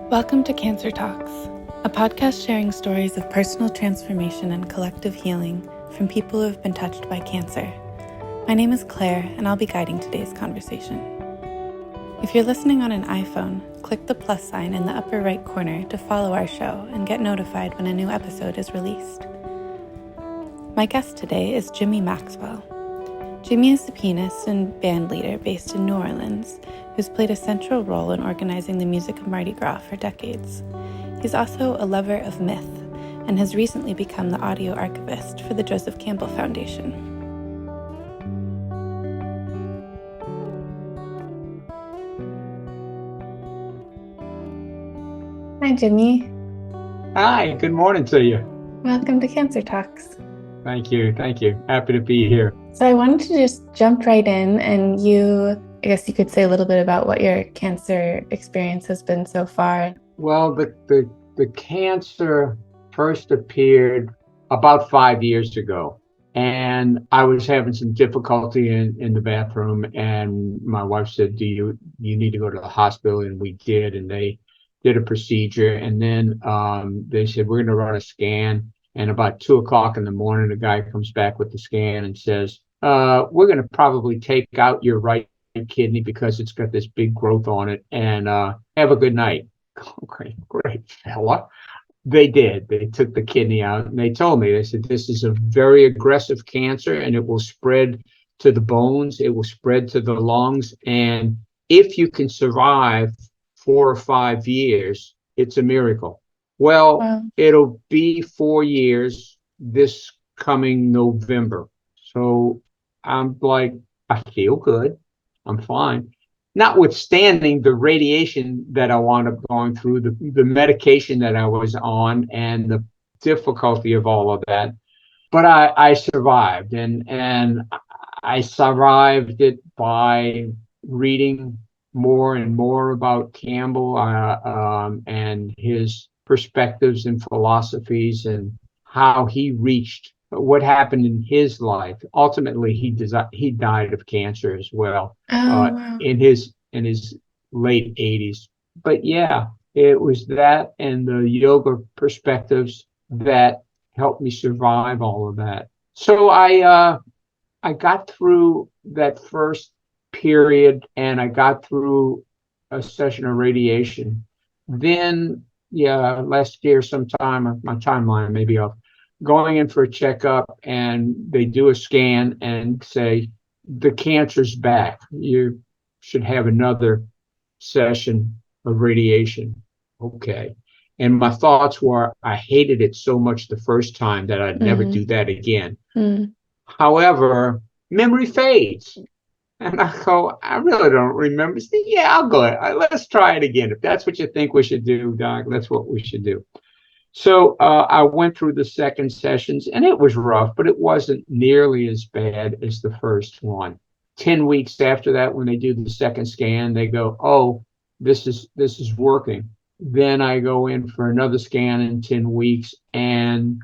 Welcome to Cancer Talks, a podcast sharing stories of personal transformation and collective healing from people who have been touched by cancer. My name is Claire, and I'll be guiding today's conversation. If you're listening on an iPhone, click the plus sign in the upper right corner to follow our show and get notified when a new episode is released. My guest today is Jimmy Maxwell. Jimmy is the pianist and band leader based in New Orleans, who's played a central role in organizing the music of Mardi Gras for decades. He's also a lover of myth and has recently become the audio archivist for the Joseph Campbell Foundation. Hi, Jimmy. Hi, good morning to you. Welcome to Cancer Talks. Thank you. Happy to be here. So I wanted to just jump right in, and I guess you could say a little bit about what your cancer experience has been so far. Well, the cancer first appeared about 5 years ago, and I was having some difficulty in the bathroom, and my wife said, you need to go to the hospital?" And we did, and they did a procedure, and then they said, "We're going to run a scan." And about 2:00 in the morning, the guy comes back with the scan and says, "We're going to probably take out your right kidney because it's got this big growth on it, and have a good night." Okay, great fella. They did. They took the kidney out, and they told me, they said, "This is a very aggressive cancer, and it will spread to the bones. It will spread to the lungs. And if you can survive 4 or 5 years, it's a miracle." Well, Wow. It'll be 4 years this coming November. So I'm like, I feel good. I'm fine. Notwithstanding the radiation that I wound up going through, the medication that I was on, and the difficulty of all of that. But I survived, and I survived it by reading more and more about Campbell and his perspectives and philosophies, and how he reached what happened in his life. Ultimately, he died of cancer as well, Wow. in his late 80s. But yeah, it was that and the yoga perspectives that helped me survive all of that. So I got through that first period, and I got through a session of radiation. Then, last year sometime, my timeline may be off, going in for a checkup, and they do a scan and say, "The cancer's back. You should have another session of radiation." Okay. And my thoughts were, I hated it so much the first time that I'd never do that again. However, memory fades. And I go, I really don't remember. Say, yeah, I'll go ahead. Let's try it again. If that's what you think we should do, Doc, that's what we should do. So I went through the second sessions, and it was rough, but it wasn't nearly as bad as the first one. 10 weeks after that, when they do the second scan, they go, "Oh, this is working." Then I go in for another scan in 10 weeks, and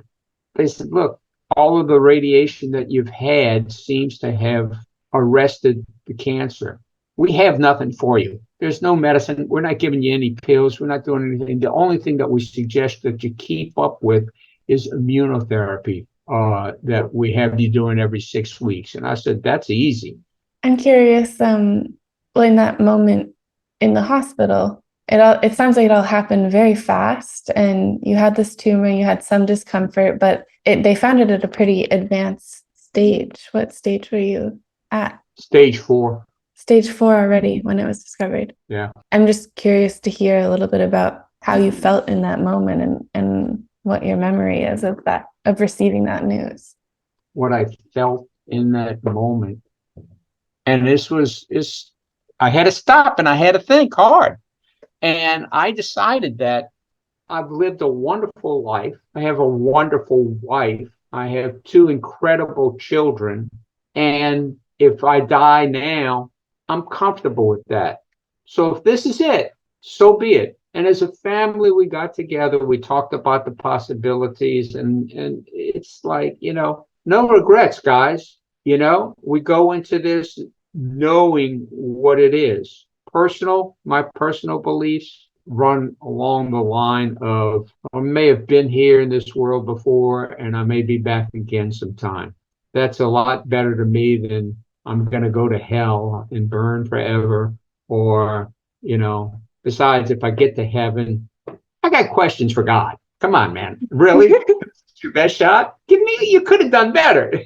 they said, "Look, all of the radiation that you've had seems to have arrested the cancer. We have nothing for you. There's no medicine. We're not giving you any pills. We're not doing anything. The only thing that we suggest that you keep up with is immunotherapy that we have you doing every 6 weeks." And I said, "That's easy." I'm curious, in that moment in the hospital, it sounds like it all happened very fast, and you had this tumor, you had some discomfort, but they found it at a pretty advanced stage. What stage were you at? Stage 4. Stage 4 already when it was discovered. Yeah. I'm just curious to hear a little bit about how you felt in that moment, and what your memory is of that, of receiving that news. What I felt in that moment, and I had to stop, and I had to think hard. And I decided that I've lived a wonderful life. I have a wonderful wife. I have 2 incredible children. And if I die now, I'm comfortable with that. So if this is it, so be it. And as a family, we got together, we talked about the possibilities, and it's like, no regrets, guys. We go into this knowing what it is. My personal beliefs, run along the line of, I may have been here in this world before and I may be back again sometime. That's a lot better to me than I'm going to go to hell and burn forever. Or, besides, if I get to heaven, I got questions for God. Come on, man. Really? Your best shot? You could have done better.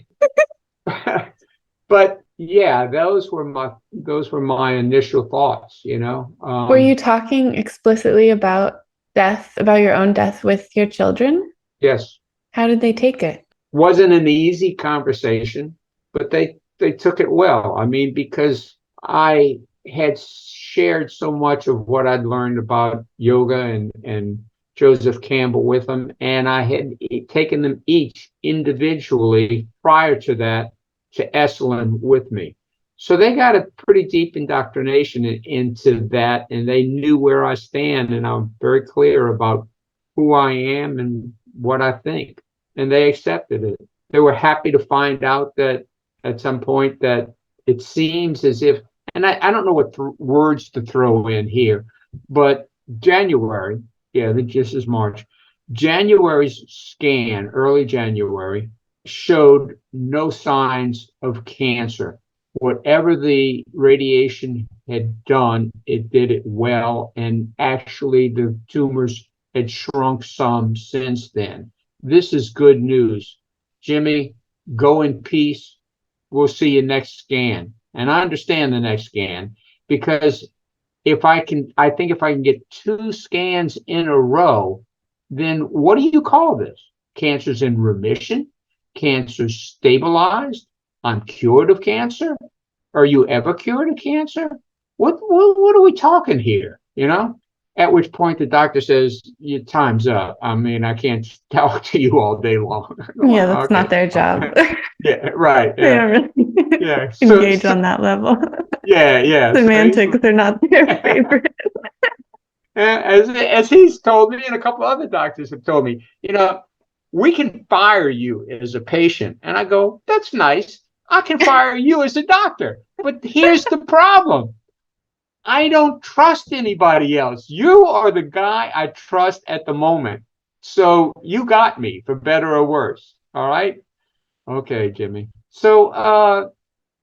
But yeah, those were my initial thoughts, Were you talking explicitly about death, about your own death with your children? Yes. How did they take it? Wasn't an easy conversation, but they took it well. I mean, because I had shared so much of what I'd learned about yoga and Joseph Campbell with them, and I had taken them each individually prior to that to Esalen with me. So they got a pretty deep indoctrination into that, and they knew where I stand, and I'm very clear about who I am and what I think, and they accepted it. They were happy to find out that at some point that it seems as if, and I don't know what words to throw in here, but January, yeah, this is March. January's scan, early January, showed no signs of cancer. Whatever the radiation had done, it did it well. And actually, the tumors had shrunk some since then. This is good news. Jimmy, go in peace. We'll see you next scan. And I understand the next scan because I think if I can get 2 scans in a row, then what do you call this? Cancer's in remission? Cancer's stabilized? I'm cured of cancer? Are you ever cured of cancer? What are we talking here? At which point the doctor says, your time's up. I mean, I can't talk to you all day long. Yeah, that's not their job. Yeah, right. They don't really Yeah. engage on that level. Yeah. Semantics are not their favorite. As he's told me, and a couple other doctors have told me, we can fire you as a patient. And I go, that's nice. I can fire you as a doctor. But here's the problem. I don't trust anybody else. You are the guy I trust at the moment. So you got me, for better or worse. All right? Okay, Jimmy. So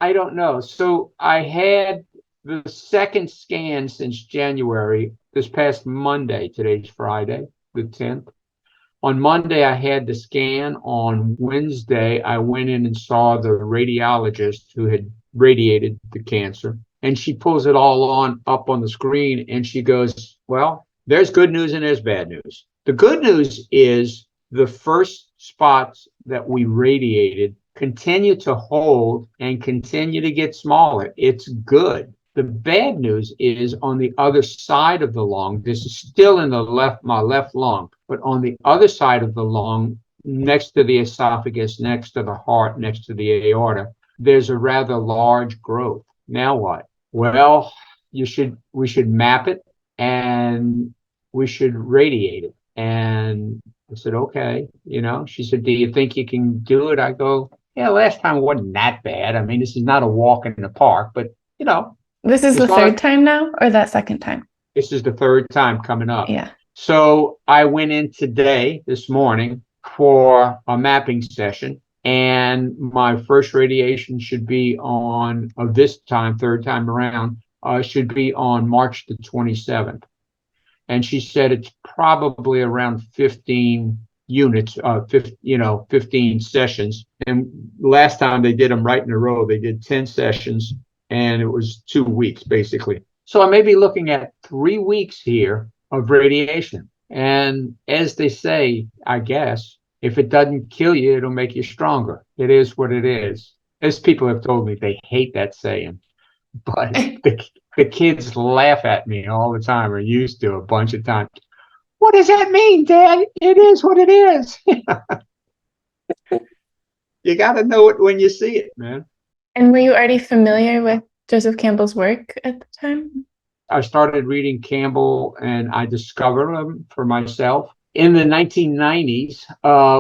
I don't know. So I had the second scan since January, this past Monday. Today's Friday, the 10th. On Monday, I had the scan. On Wednesday, I went in and saw the radiologist who had radiated the cancer. And she pulls it all up on the screen, and she goes, well, there's good news and there's bad news. The good news is the first spots that we radiated continue to hold and continue to get smaller. It's good. The bad news is on the other side of the lung. This is still in my left lung, but on the other side of the lung, next to the esophagus, next to the heart, next to the aorta, there's a rather large growth. Now what? Well, we should map it and we should radiate it. And I said, okay. She said, do you think you can do it? I go, yeah, last time wasn't that bad. I mean, this is not a walk in the park, but This is the third time now, or that second time? This is the third time coming up. Yeah. So I went in this morning, for a mapping session, and my first radiation should be on, this time, third time around, should be on March the 27th. And she said it's probably around 15 units, 15 sessions. And last time they did them right in a row, they did 10 sessions. And it was 2 weeks, basically. So I may be looking at 3 weeks here of radiation. And as they say, I guess, if it doesn't kill you, it'll make you stronger. It is what it is. As people have told me, they hate that saying. But the kids laugh at me all the time, or used to a bunch of times. What does that mean, Dad? It is what it is. You got to know it when you see it, man. And were you already familiar with Joseph Campbell's work at the time? I started reading Campbell and I discovered him for myself in the 1990s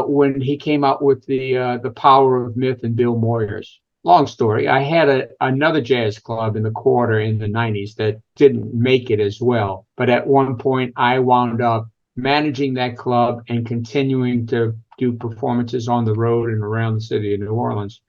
when he came out with the Power of Myth and Bill Moyers. long story. I had another jazz club in the quarter in the 90s that didn't make it as well. But at one point, I wound up managing that club and continuing to do performances on the road and around the city of New Orleans.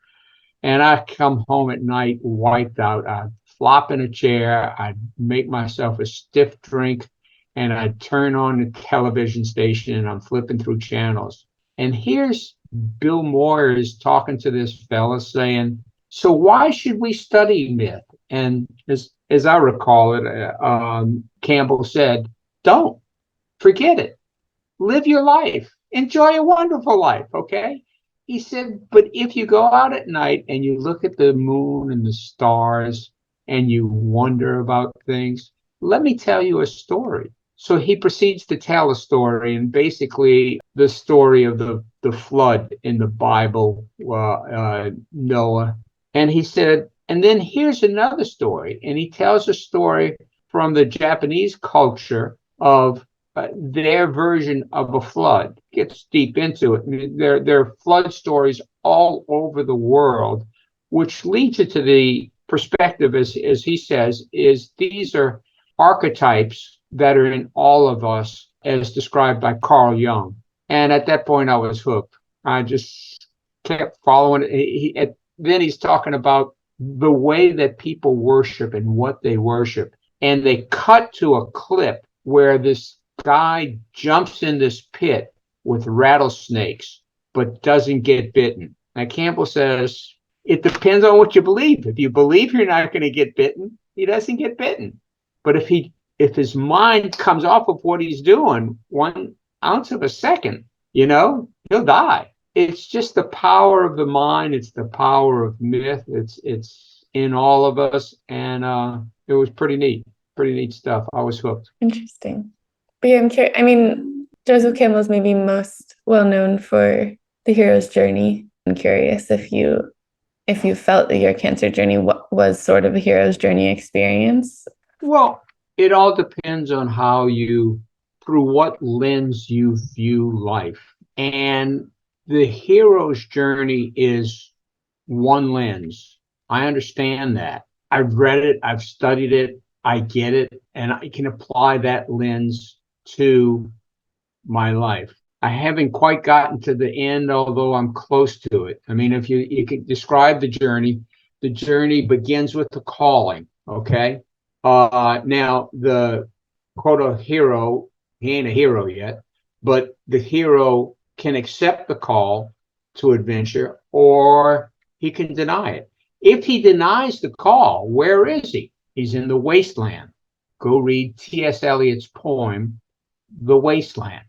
And I come home at night wiped out. I'd flop in a chair. I'd make myself a stiff drink and I'd turn on the television station and I'm flipping through channels. And here's Bill Moore is talking to this fella saying, so why should we study myth? And as I recall it, Campbell said, don't forget it. Live your life. Enjoy a wonderful life, okay? He said, but if you go out at night and you look at the moon and the stars and you wonder about things, let me tell you a story. So he proceeds to tell a story, and basically the story of the flood in the Bible, Noah. And he said, and then here's another story. And he tells a story from the Japanese culture of their version of a flood. Gets deep into it. I mean, there are flood stories all over the world, which leads you to the perspective, as he says, is these are archetypes that are in all of us, as described by Carl Jung. And at that point, I was hooked. I just kept following it. Then he's talking about the way that people worship and what they worship. And they cut to a clip where this guy jumps in this pit with rattlesnakes, but doesn't get bitten. Now, Campbell says, it depends on what you believe. If you believe you're not going to get bitten, he doesn't get bitten. But if his mind comes off of what he's doing 1 ounce of a second, he'll die. It's just the power of the mind. It's the power of myth. It's in all of us. And it was pretty neat stuff. I was hooked. Interesting. But yeah, I'm curious. I mean, Joseph Campbell is maybe most well known for the hero's journey. I'm curious if you felt that your cancer journey was sort of a hero's journey experience. Well, it all depends on through what lens you view life. And the hero's journey is one lens. I understand that. I've read it, I've studied it, I get it, and I can apply that lens to my life. I haven't quite gotten to the end, although I'm close to it. I mean, if you could describe the journey begins with the calling, okay? Now, the quote hero, he ain't a hero yet, but the hero can accept the call to adventure or he can deny it. If he denies the call, where is he? He's in the wasteland. Go read T.S. Eliot's poem, The Wasteland,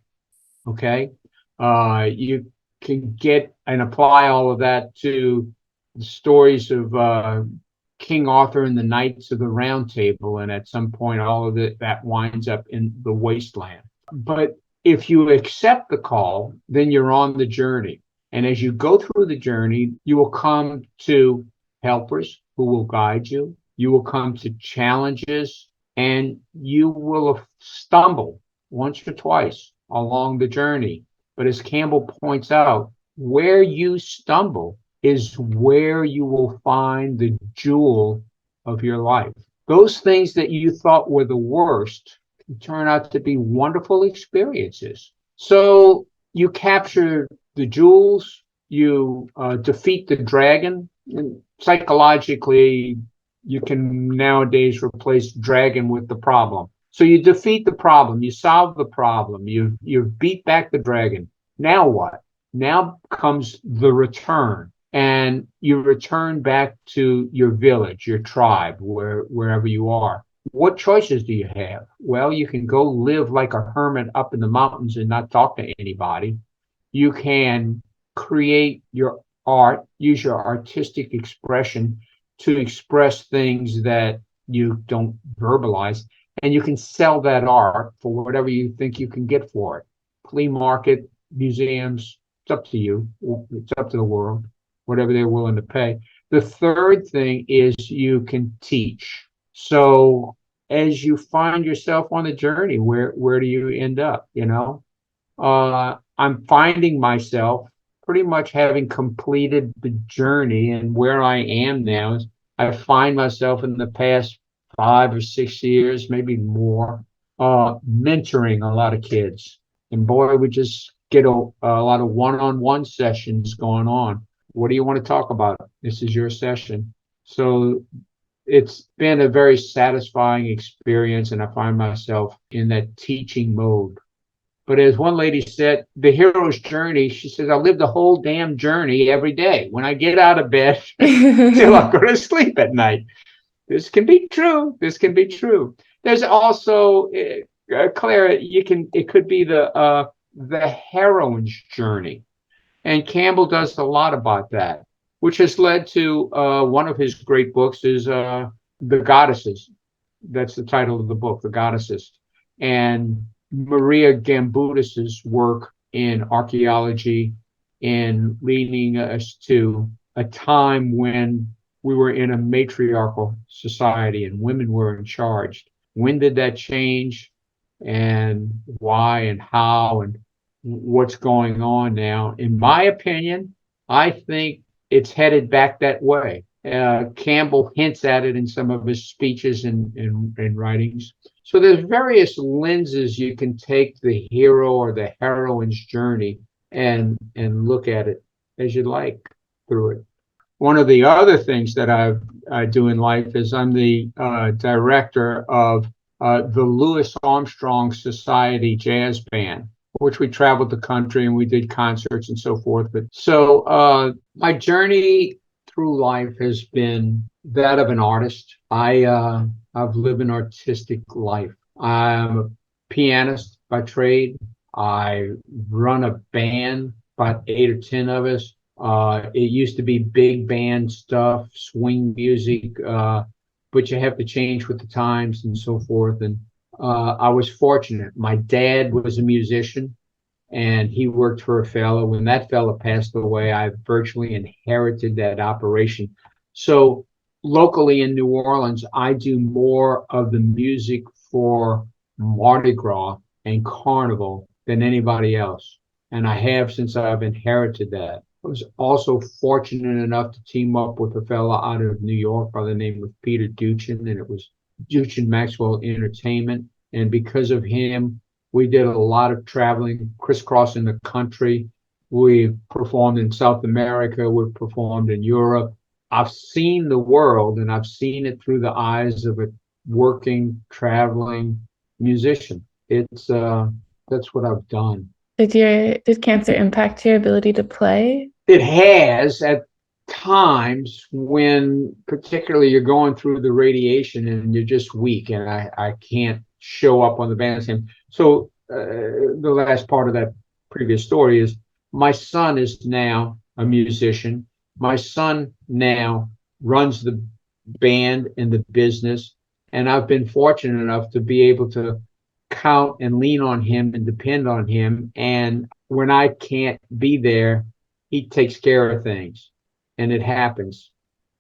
okay? You can get and apply all of that to the stories of King Arthur and the Knights of the Round Table, and at some point all of it that winds up in the wasteland. But if you accept the call, then you're on the journey. And as you go through the journey, you will come to helpers who will guide you. You will come to challenges, and you will stumble once or twice along the journey. But as Campbell points out, where you stumble is where you will find the jewel of your life. Those things that you thought were the worst can turn out to be wonderful experiences. So you capture the jewels, you defeat the dragon, and psychologically, you can nowadays replace dragon with the problem. So you defeat the problem, you solve the problem, you beat back the dragon. Now what? Now comes the return. And you return back to your village, your tribe, wherever you are. What choices do you have? Well, you can go live like a hermit up in the mountains and not talk to anybody. You can create your art, use your artistic expression to express things that you don't verbalize. And you can sell that art for whatever you think you can get for it. Flea market, museums, it's up to you. It's up to the world, whatever they're willing to pay. The third thing is you can teach. So as you find yourself on the journey, where do you end up? I'm finding myself pretty much having completed the journey, and where I am now is I find myself in the past 5 or 6 years, maybe more, mentoring a lot of kids. And boy, we just get a lot of one-on-one sessions going on. What do you want to talk about? This is your session. So it's been a very satisfying experience, and I find myself in that teaching mode. But as one lady said, the hero's journey, she says, I live the whole damn journey every day. When I get out of bed till I go to sleep at night. This can be true. This can be true. There's also, Claire, it could be the heroine's journey. And Campbell does a lot about that, which has led to one of his great books is The Goddesses. That's the title of the book, The Goddesses. And Maria Gambudis's work in archaeology in leading us to a time when we were in a matriarchal society and women were in charge. When did that change, and why and how, and what's going on now? In my opinion, I think it's headed back that way. Campbell hints at it in some of his speeches and writings. So there's various lenses you can take the hero or the heroine's journey and look at it as you like through it. One of the other things that I do in life is I'm the director of the Louis Armstrong Society Jazz Band, which we traveled the country and we did concerts and so forth. But so my journey through life has been that of an artist. I've lived an artistic life. I'm a pianist by trade. I run a band, about 8 or 10 of us. It used to be big band stuff, swing music, but you have to change with the times and so forth. And I was fortunate. My dad was a musician, and he worked for a fellow. When that fellow passed away, I virtually inherited that operation. So locally in New Orleans, I do more of the music for Mardi Gras and Carnival than anybody else. And I have since I've inherited that. I was also fortunate enough to team up with a fellow out of New York by the name of Peter Doudna, and it was Doudna Maxwell Entertainment. And because of him, we did a lot of traveling, crisscrossing the country. We've performed in South America. We've performed in Europe. I've seen the world, and I've seen it through the eyes of a working, traveling musician. It's that's what I've done. Did cancer impact your ability to play? It has at times when particularly you're going through the radiation and you're just weak, and I can't show up on the bandstand. So the last part of that previous story is my son is now a musician. My son now runs the band and the business, and I've been fortunate enough to be able to count and lean on him and depend on him. And when I can't be there, he takes care of things, and it happens.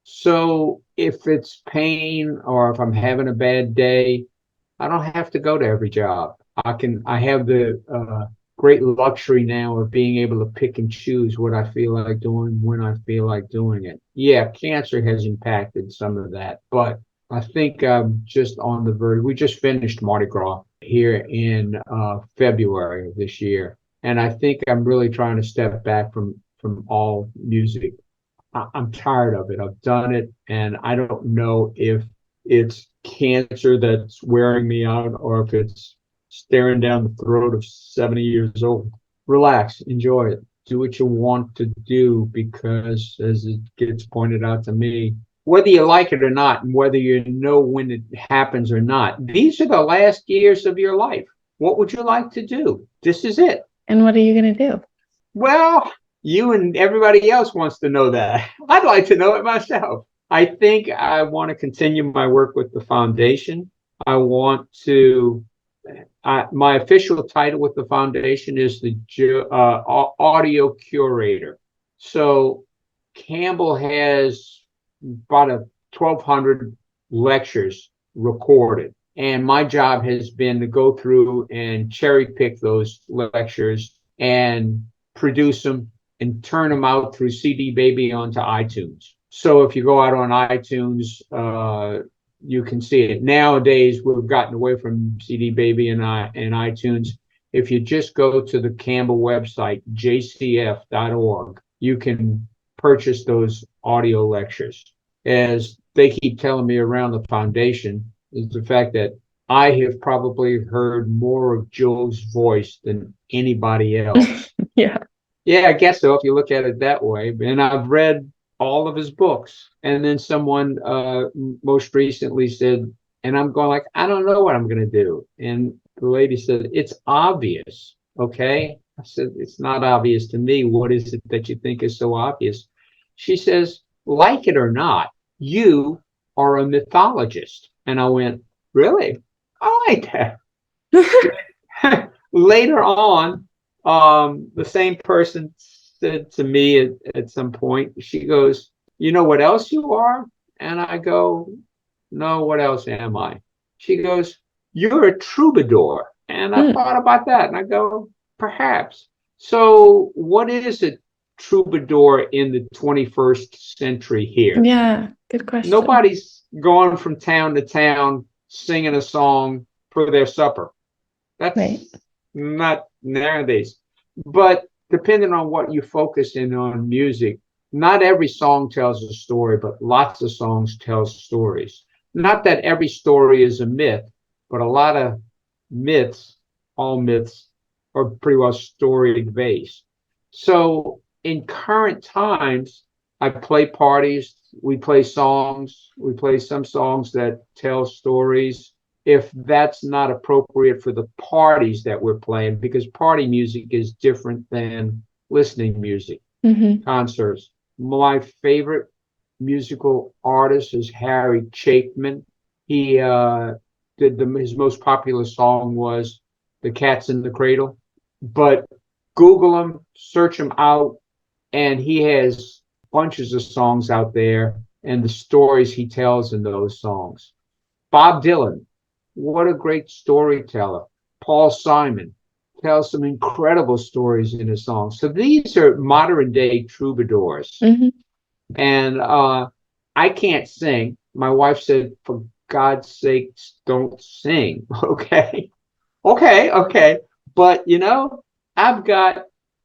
So if it's pain or if I'm having a bad day, I don't have to go to every job. I have the great luxury now of being able to pick and choose what I feel like doing when I feel like doing it. Yeah, cancer has impacted some of that, but I think I'm just on the verge. We just finished Mardi Gras here in February of this year, and I think I'm really trying to step back from all music. I'm tired of it. I've done it, and I don't know if it's cancer that's wearing me out or if it's staring down the throat of 70 years old. Relax, enjoy it, do what you want to do, because as it gets pointed out to me, whether you like it or not, and whether you know when it happens or not, these are the last years of your life. What would you like to do? This is it. And what are you going to do? Well, you and everybody else wants to know that. I'd like to know it myself. I think I want to continue my work with the foundation. I want to, my official title with the foundation is the audio curator. So Campbell has about 1,200 lectures recorded. And my job has been to go through and cherry pick those lectures and produce them and turn them out through CD Baby onto iTunes. So if you go out on iTunes, you can see it. Nowadays, we've gotten away from CD Baby and iTunes. If you just go to the Campbell website, jcf.org, you can purchase those audio lectures. As they keep telling me around the foundation, is the fact that I have probably heard more of Joe's voice than anybody else. Yeah. Yeah, I guess so, if you look at it that way. And I've read all of his books. And then someone most recently said, and I'm going like, I don't know what I'm going to do. And the lady said, it's obvious. Okay. I said, it's not obvious to me. What is it that you think is so obvious? She says, like it or not, you are a mythologist. And I went, really? I like that. Later on, the same person said to me at some point, she goes, you know what else you are? And I go, no, what else am I? She goes, you're a troubadour. And I thought about that and I go, perhaps. So what is a troubadour in the 21st century here? Yeah, good question. Nobody's going from town to town singing a song for their supper. That's right. Not nowadays. But depending on what you focus in on music, not every song tells a story, but lots of songs tell stories. Not that every story is a myth, but a lot of myths, all myths, are pretty well story-based. So in current times, I play parties, we play songs, we play some songs that tell stories. If that's not appropriate for the parties that we're playing, because party music is different than listening music, concerts. My favorite musical artist is Harry Chapman. He did his most popular song was The Cat's in the Cradle. But Google him, search him out, and he has bunches of songs out there and the stories he tells in those songs. Bob Dylan, what a great storyteller. Paul Simon tells some incredible stories in his songs. So these are modern day troubadours. And I can't sing. My wife said, for God's sakes, don't sing. Okay. But, you know, I've got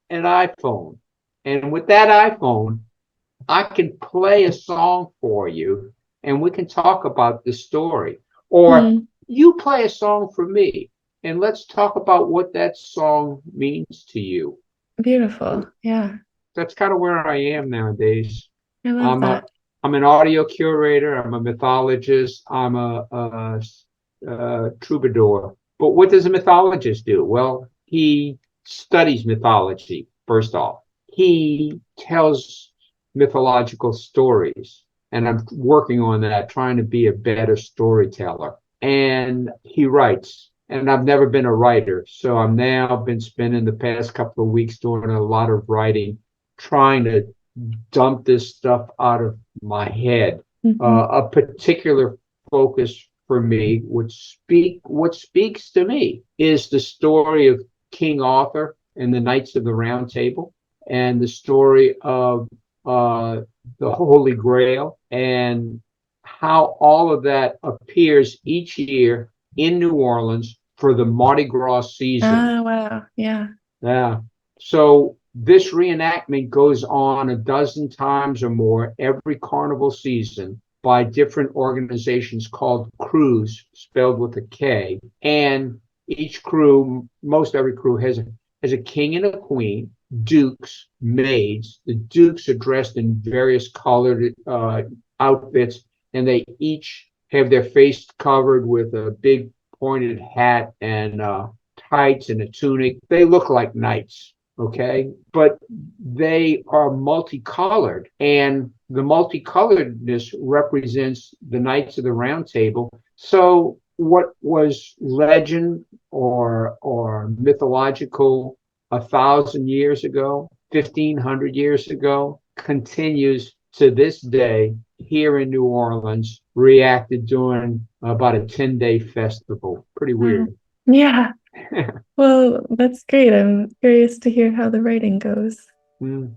an iPhone. And with that iPhone, I can play a song for you and we can talk about the story. Or you play a song for me and let's talk about what that song means to you. Beautiful. Yeah. That's kind of where I am nowadays. I love that. I'm an audio curator. I'm a mythologist. I'm a troubadour. But what does a mythologist do? Well, he studies mythology, first off. He tells mythological stories. And I'm working on that, trying to be a better storyteller. And he writes. And I've never been a writer. So I've now been spending the past couple of weeks doing a lot of writing, trying to dump this stuff out of my head. A particular focus for me, what speaks to me is the story of King Arthur and the Knights of the Round Table, and the story of the Holy Grail, and how all of that appears each year in New Orleans for the Mardi Gras season. Oh, wow. Yeah. Yeah. So this reenactment goes on a dozen times or more every carnival season by different organizations called crews, spelled with a K. And each crew, most every crew has a king and a queen, dukes, maids. The dukes are dressed in various colored outfits, and they each have their face covered with a big pointed hat and tights and a tunic. They look like knights. Okay, but they are multicolored, and the multicoloredness represents the Knights of the Round Table. So what was legend or mythological 1,000 years ago, 1,500 years ago, continues to this day here in New Orleans, reacted during about a 10-day festival. Pretty weird. Yeah. Well, that's great. I'm curious to hear how the writing goes. Mm.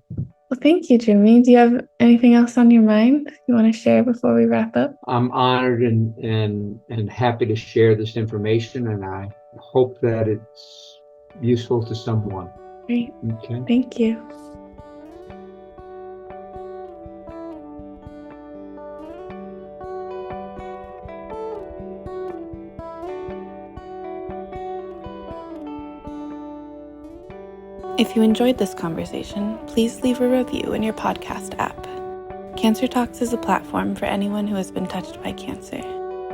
Well, thank you, Jimmy. Do you have anything else on your mind you want to share before we wrap up? I'm honored and happy to share this information, and I hope that it's useful to someone. Great. Okay. Thank you. If you enjoyed this conversation, please leave a review in your podcast app. Cancer Talks is a platform for anyone who has been touched by cancer.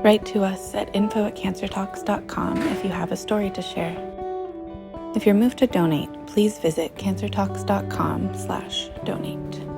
Write to us at info@cancertalks.com if you have a story to share. If you're moved to donate, please visit cancertalks.com/donate.